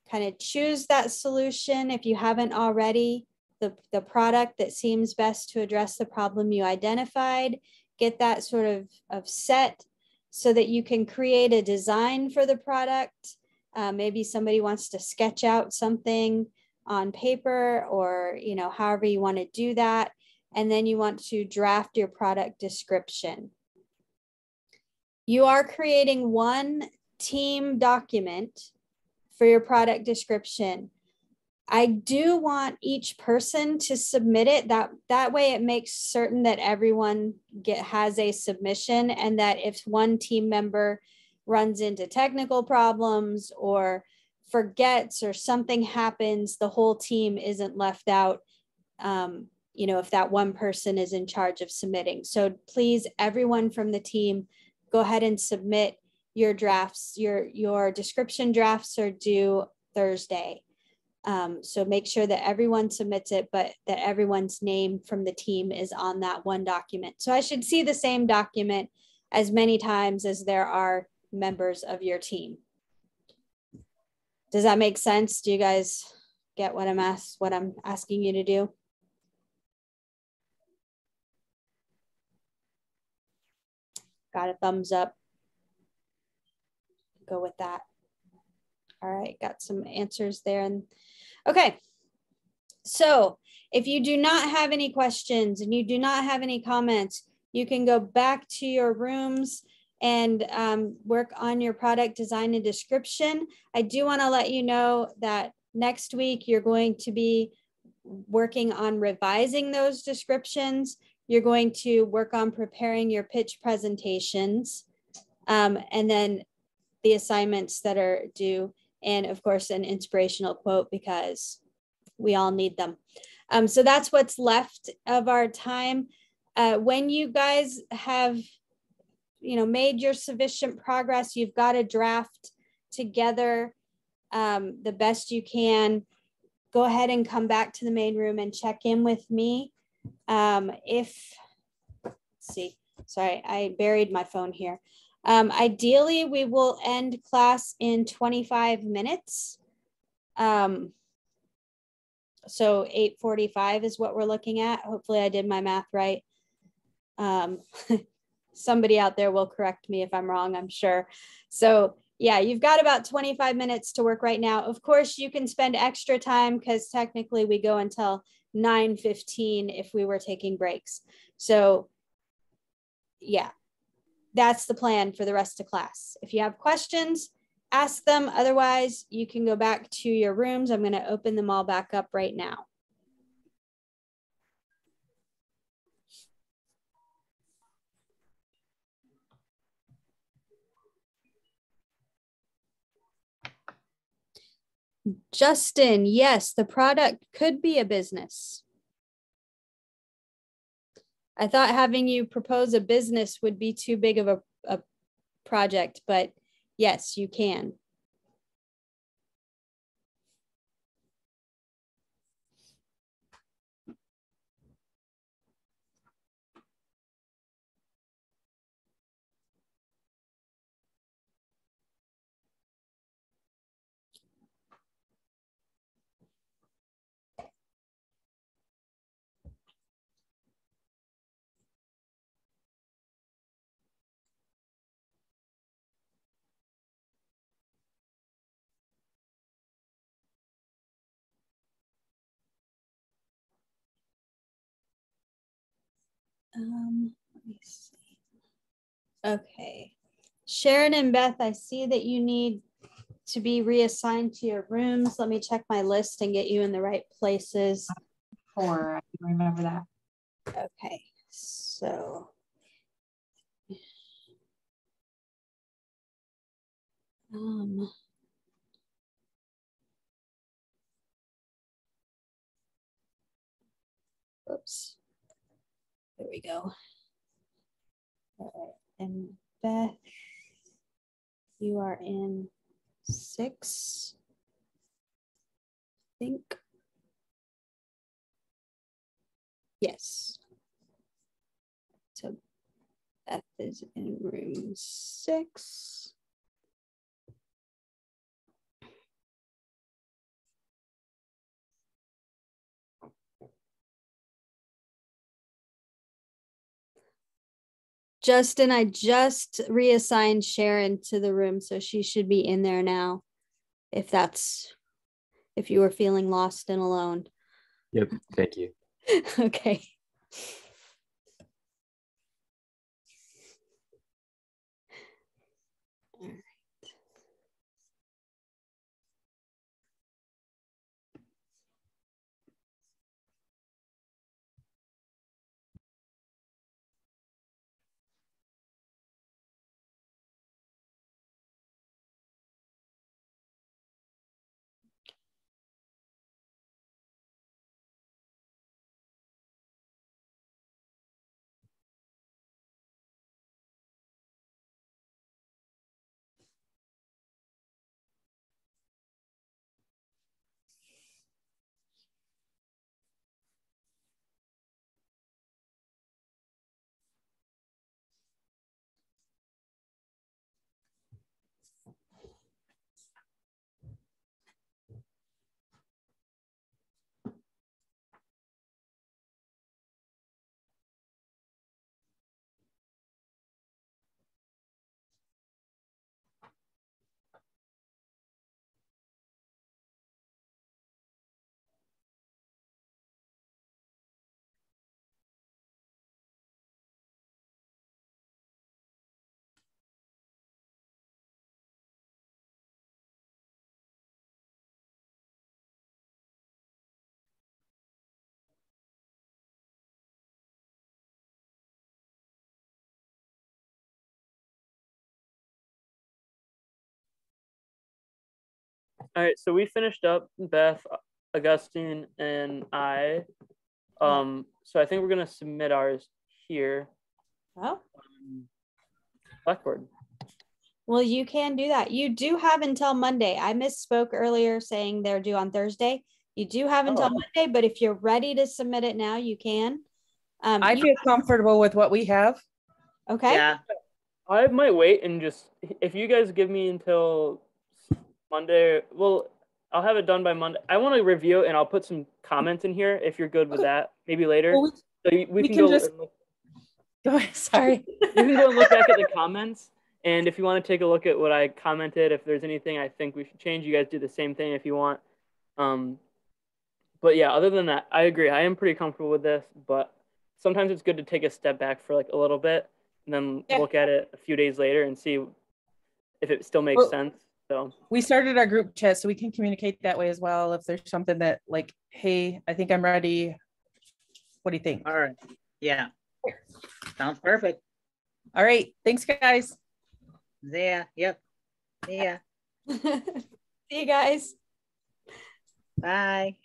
Speaker 1: kind of choose that solution if you haven't already, the product that seems best to address the problem you identified, get that sort of set so that you can create a design for the product. Maybe somebody wants to sketch out something on paper or, you know, however you want to do that. And then you want to draft your product description. You are creating one team document for your product description. I do want each person to submit it. That way it makes certain that everyone has a submission, and that if one team member runs into technical problems or forgets or something happens, the whole team isn't left out, you know, if that one person is in charge of submitting. So please, everyone from the team, go ahead and submit your drafts. Your description drafts are due Thursday. So make sure that everyone submits it, but that everyone's name from the team is on that one document. So I should see the same document as many times as there are members of your team. Does that make sense? Do you guys get what I'm asking you to do? Got a thumbs up. Go with that. All right, got some answers there. And okay, so if you do not have any questions and you do not have any comments, you can go back to your rooms and work on your product design and description. I do want to let you know that next week you're going to be working on revising those descriptions. You're going to work on preparing your pitch presentations, and then the assignments that are due, and of course an inspirational quote because we all need them. So that's what's left of our time. When you guys have, you know, made your sufficient progress, you've got a draft together the best you can, go ahead and come back to the main room and check in with me. Let's see, sorry, I buried my phone here. Ideally, we will end class in 25 minutes. So 8:45 is what we're looking at. Hopefully I did my math right. Somebody out there will correct me if I'm wrong, I'm sure. So yeah, you've got about 25 minutes to work right now. Of course, you can spend extra time because technically we go until 9:15 if we were taking breaks. So yeah, that's the plan for the rest of class. If you have questions, ask them. Otherwise, you can go back to your rooms. I'm going to open them all back up right now. Justin, yes, the product could be a business. I thought having you propose a business would be too big of a project, but yes, you can. Let me see. Okay. Sharon and Beth, I see that you need to be reassigned to your rooms. Let me check my list and get you in the right places.
Speaker 3: 4, I can remember that.
Speaker 1: Okay, so. Oops. There we go. All right. And Beth, you are in 6, I think. Yes. So Beth is in room 6. Justin, I just reassigned Sharon to the room, so she should be in there now. If you were feeling lost and alone.
Speaker 8: Yep, thank you.
Speaker 1: Okay. All right.
Speaker 7: All right, so we finished up, Beth, Augustine, and I. So I think we're gonna submit ours here.
Speaker 1: Oh.
Speaker 7: Blackboard.
Speaker 1: Well, you can do that. You do have until Monday. I misspoke earlier saying they're due on Thursday. You do have until Monday, but if you're ready to submit it now, you can.
Speaker 4: I feel comfortable with what we have.
Speaker 1: Okay.
Speaker 9: Yeah.
Speaker 7: I might wait and just, if you guys give me until Monday, well, I'll have it done by Monday. I want to review it and I'll put some comments in here if you're good with that. Maybe later.
Speaker 4: Well,
Speaker 7: so we can go.
Speaker 4: Just go ahead. Sorry.
Speaker 7: We can go and look back at the comments. And if you want to take a look at what I commented, if there's anything I think we should change, you guys do the same thing if you want. But yeah, other than that, I agree. I am pretty comfortable with this, but sometimes it's good to take a step back for like a little bit and then look at it a few days later and see if it still makes sense. So
Speaker 4: we started our group chat so we can communicate that way as well. If there's something that like, hey, I think I'm ready. What do you think?
Speaker 9: All right. Yeah. Sounds perfect.
Speaker 4: All right. Thanks, guys.
Speaker 9: Yeah. Yep. Yeah.
Speaker 1: See you guys.
Speaker 9: Bye.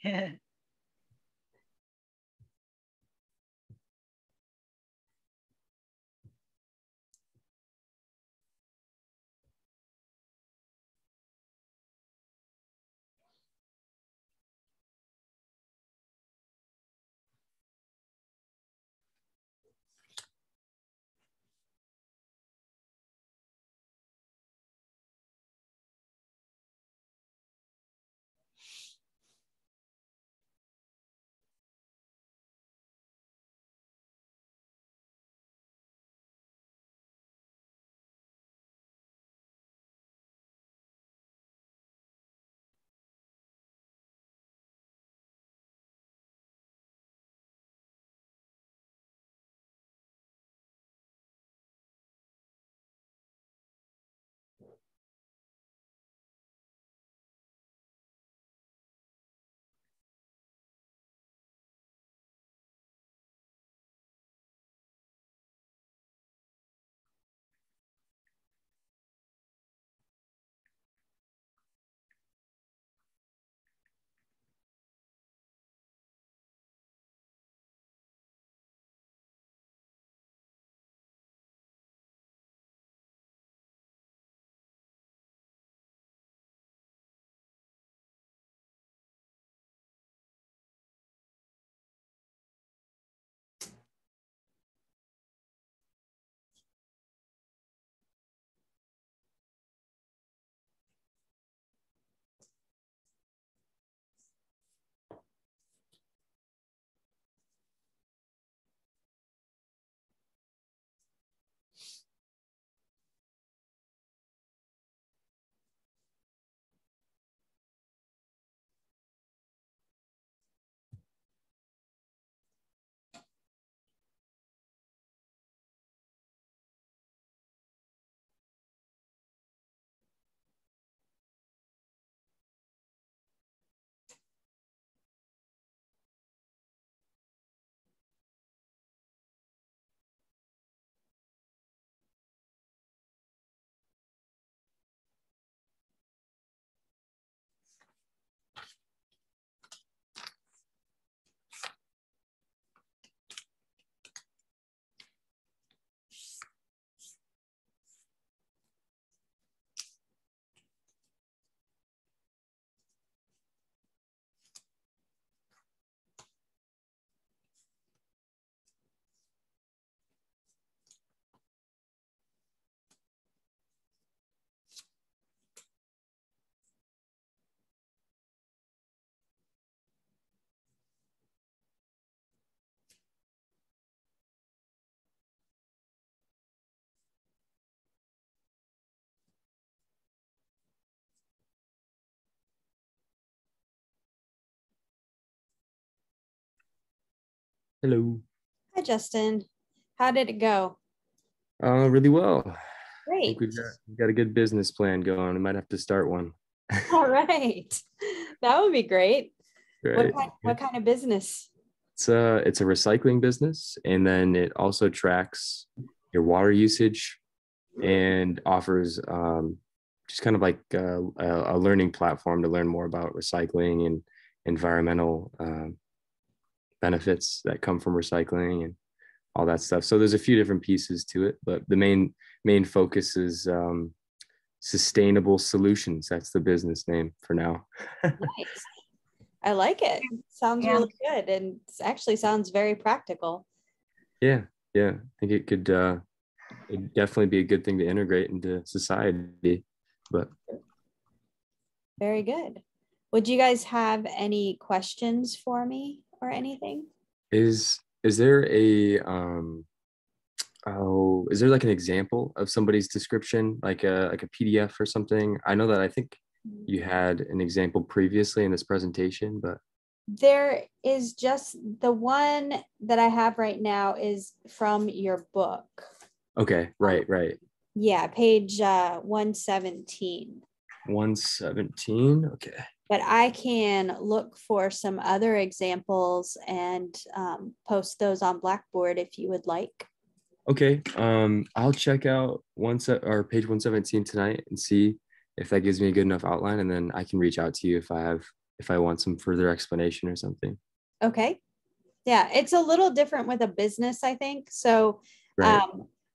Speaker 8: Hello.
Speaker 1: Hi, Justin. How did it go?
Speaker 8: Really well. I think
Speaker 1: Great.
Speaker 8: we've got a good business plan going. We might have to start one.
Speaker 1: All right. That would be great.
Speaker 8: Right.
Speaker 1: What kind of business?
Speaker 8: It's a recycling business, and then it also tracks your water usage and offers just kind of like a learning platform to learn more about recycling and environmental benefits that come from recycling and all that stuff. So there's a few different pieces to it, but the main focus is sustainable solutions. That's the business name for now.
Speaker 1: Nice. I like it. Sounds
Speaker 3: Yeah.
Speaker 1: really good, and actually sounds very practical.
Speaker 8: Yeah, I think it'd definitely be a good thing to integrate into society. But
Speaker 1: Very good. Would you guys have any questions for me or anything?
Speaker 8: is there a is there like an example of somebody's description, like a PDF or something? I know that I think you had an example previously in this presentation, but
Speaker 1: There is just the one that I have right now is from your book.
Speaker 8: okay, right.
Speaker 1: Yeah, page 117.
Speaker 8: 117. Okay.
Speaker 1: But I can look for some other examples and post those on Blackboard if you would like.
Speaker 8: Okay. I'll check out or page 117 tonight and see if that gives me a good enough outline, and then I can reach out to you if I want some further explanation or something.
Speaker 1: Okay. Yeah, it's a little different with a business, I think. So
Speaker 8: Right.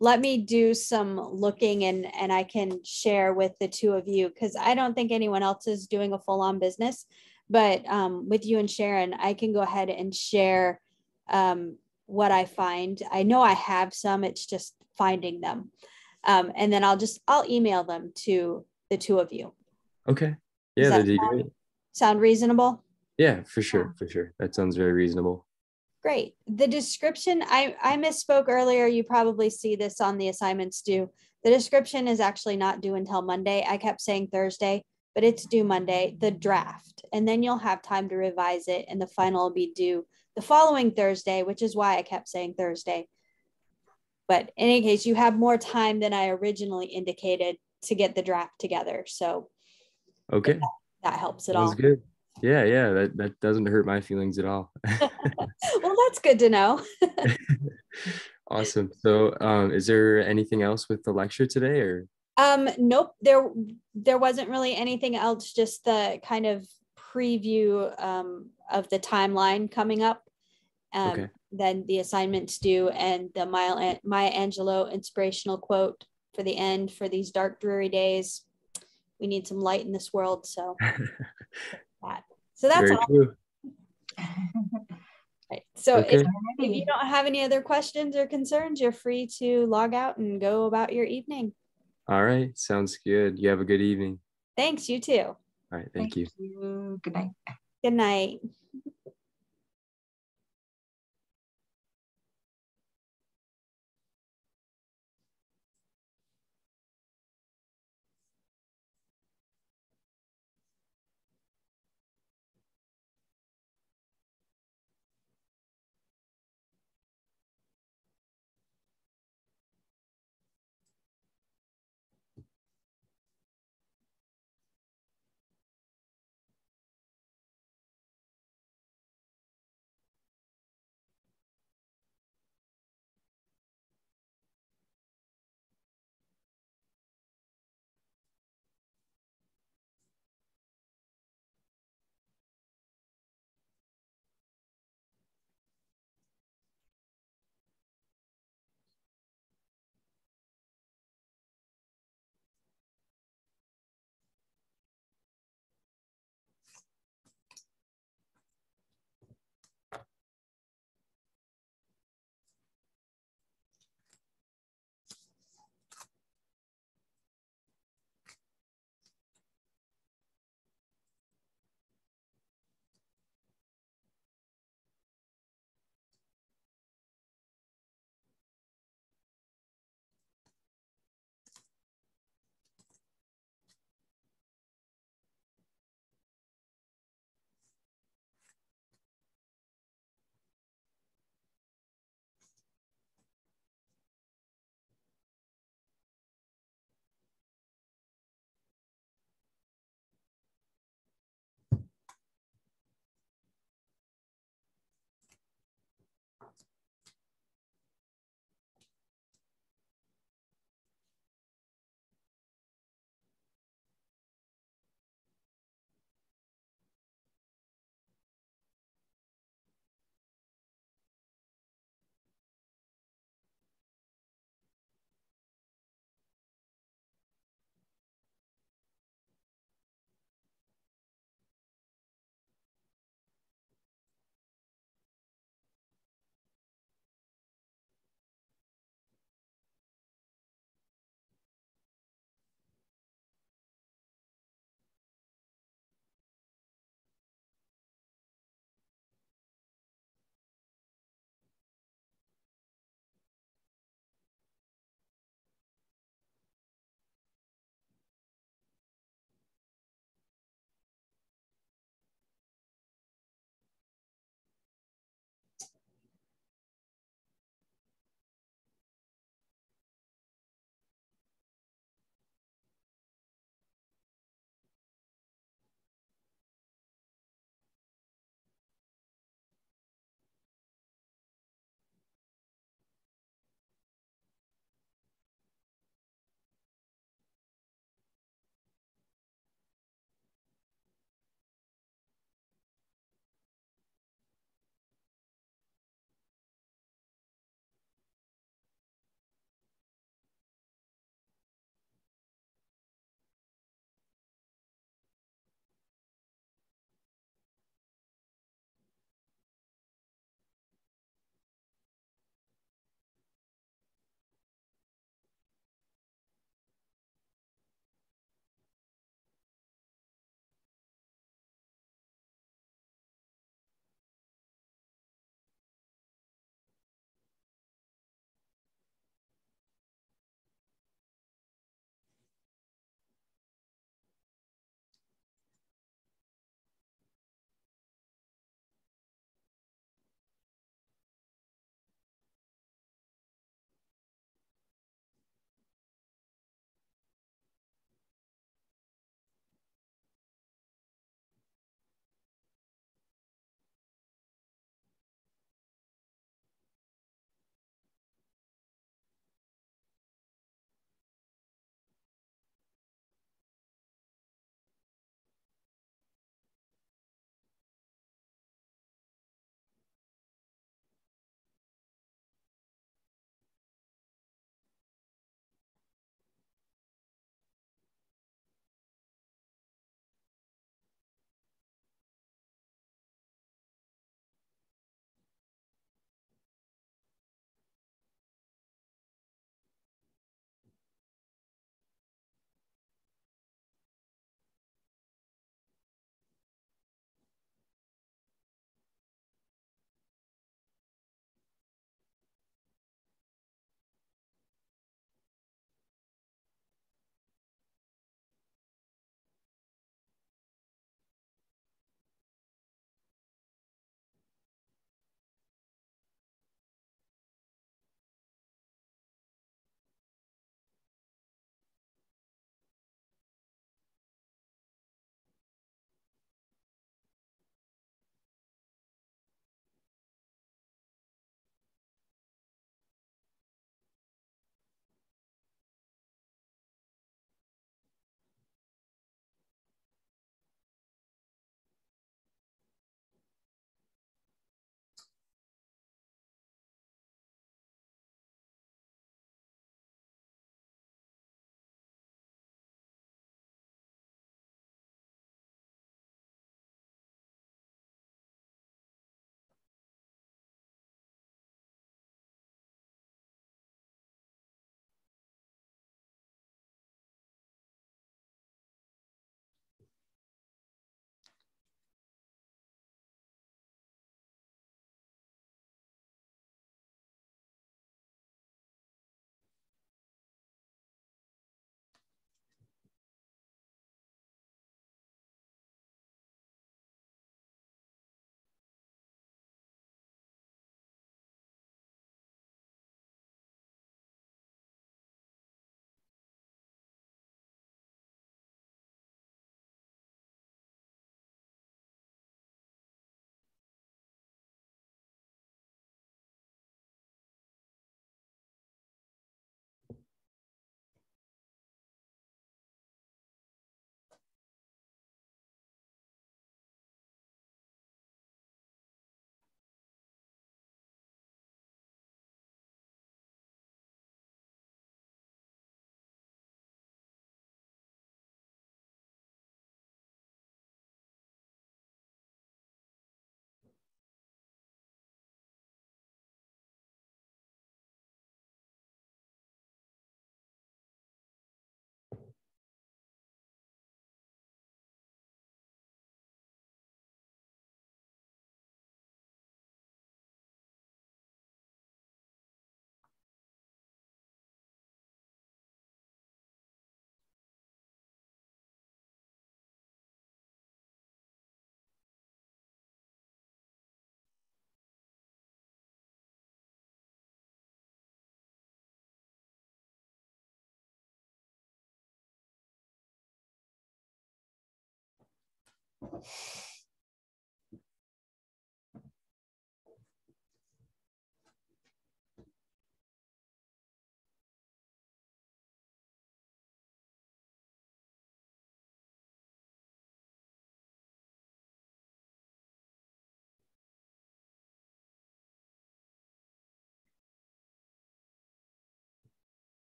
Speaker 1: let me do some looking and I can share with the two of you because I don't think anyone else is doing a full-on business. But with you and Sharon, I can go ahead and share what I find. I know I have some, it's just finding them. And then I'll email them to the two of you.
Speaker 8: Okay.
Speaker 1: Does
Speaker 8: Yeah,
Speaker 1: that
Speaker 8: that'd be great.
Speaker 1: sound reasonable?
Speaker 8: Yeah, for sure. That sounds very reasonable.
Speaker 1: Great. The description, I misspoke earlier. You probably see this on the assignments due. The description is actually not due until Monday. I kept saying Thursday, but it's due Monday, the draft. And then you'll have time to revise it, and the final will be due the following Thursday, which is why I kept saying Thursday. But in any case, you have more time than I originally indicated to get the draft together. So
Speaker 8: Okay.
Speaker 1: that helps at
Speaker 8: Sounds
Speaker 1: all.
Speaker 8: good. Yeah, that doesn't hurt my feelings at all.
Speaker 1: Well, that's good to know.
Speaker 8: Awesome. So, is there anything else with the lecture today, or?
Speaker 1: Nope, there wasn't really anything else, just the kind of preview of the timeline coming up.
Speaker 8: Okay.
Speaker 1: Then the assignments due and the Maya Angelou inspirational quote for the end for these dark, dreary days. We need some light in this world. So that's
Speaker 8: Very
Speaker 1: all.
Speaker 8: true.
Speaker 1: Right. So
Speaker 8: Okay.
Speaker 1: if you don't have any other questions or concerns, you're free to log out and go about your evening.
Speaker 8: All right. Sounds good. You have a good evening.
Speaker 1: Thanks, you too.
Speaker 8: All right. Thank you.
Speaker 3: Good night.
Speaker 1: Good night.